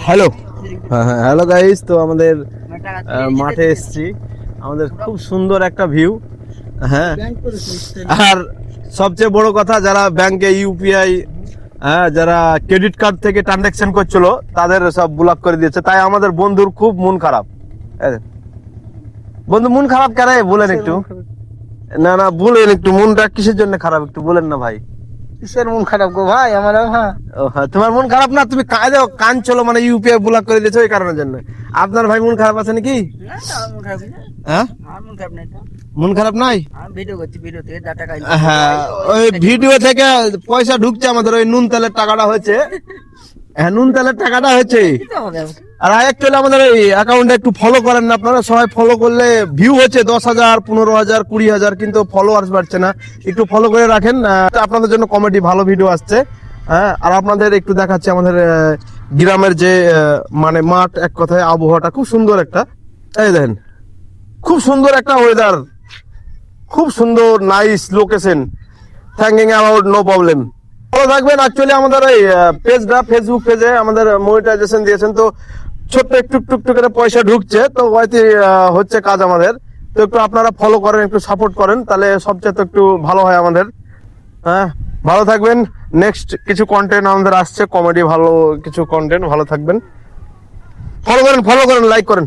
Hello hello guys, তো আমাদের মাঠে এসেছি। আমাদের খুব সুন্দর একটা ভিউ। হ্যাঁ, আর সবচেয়ে বড় কথা, যারা ব্যাংকে ইউপিআই যারা ক্রেডিট কার্ড থেকে ট্রানজাকশন করছিল তাদের সব ব্লক করে দিয়েছে। তাই আমাদের বন্ধুর খুব মন খারাপ। বন্ধু মন খারাপ কেন বলেন একটু? না না, বলেন একটু, মনটা কিসের জন্য খারাপ একটু বলেন না ভাই। কিসের মন খারাপ গো ভাই আমার? হ্যাঁ, ও হ্যাঁ, তোমার মন খারাপ না, তুমি কান চলো মানে ইউপিআই ব্লক করে দিয়েছো এই কারণের জন্য। আপনার ভাই মন খারাপ আছে নাকি? হ্যাঁ, মন খারাপ নাই। হ্যাঁ, ওই ভিডিও থেকে পয়সা ঢুকছে আমাদের, ওই নুন তেলের টাকাটা হয়েছে। হ্যাঁ, নুন তেলের টাকাটা হয়েছে। আর একচুয়ালি আমাদের এই অ্যাকাউন্টে একটু ফলো করেন না আপনারা, সবাই ফলো করলে ভিউ হচ্ছে 10,000, 15,000, 20,000, কিন্তু ফলোয়ার্স বাড়ছে না। একটু ফলো করে রাখেন, আপনাদের জন্য কমেডি ভালো ভিডিও আসছে। হ্যাঁ, আর আপনাদের একটু দেখাচ্ছি আমাদের গ্রামের যে মানে মাঠ, এক কথায় আবহাওয়াটা খুব সুন্দর একটা। এই দেখেন, খুব সুন্দর একটা ওয়েদার, খুব সুন্দর nice location. Thanking about no problem. ভালো থাকবেন। অ্যাকচুয়ালি আমাদের এই পেজটা, ফেসবুক পেজে আমাদের মনিটাইজেশন দিয়েছেন, তো ছোট্ট একটু একটু করে পয়সা ঢুকছে, তো হয়তো হচ্ছে কাজ আমাদের। তো একটু আপনারা ফলো করেন, একটু সাপোর্ট করেন, তাহলে সবচেয়ে তো একটু ভালো হয় আমাদের। হ্যাঁ, ভালো থাকবেন। নেক্সট কিছু কন্টেন্ট আমাদের আসছে, কমেডি ভালো কিছু কন্টেন্ট। ভালো থাকবেন, ফলো করেন, লাইক করেন।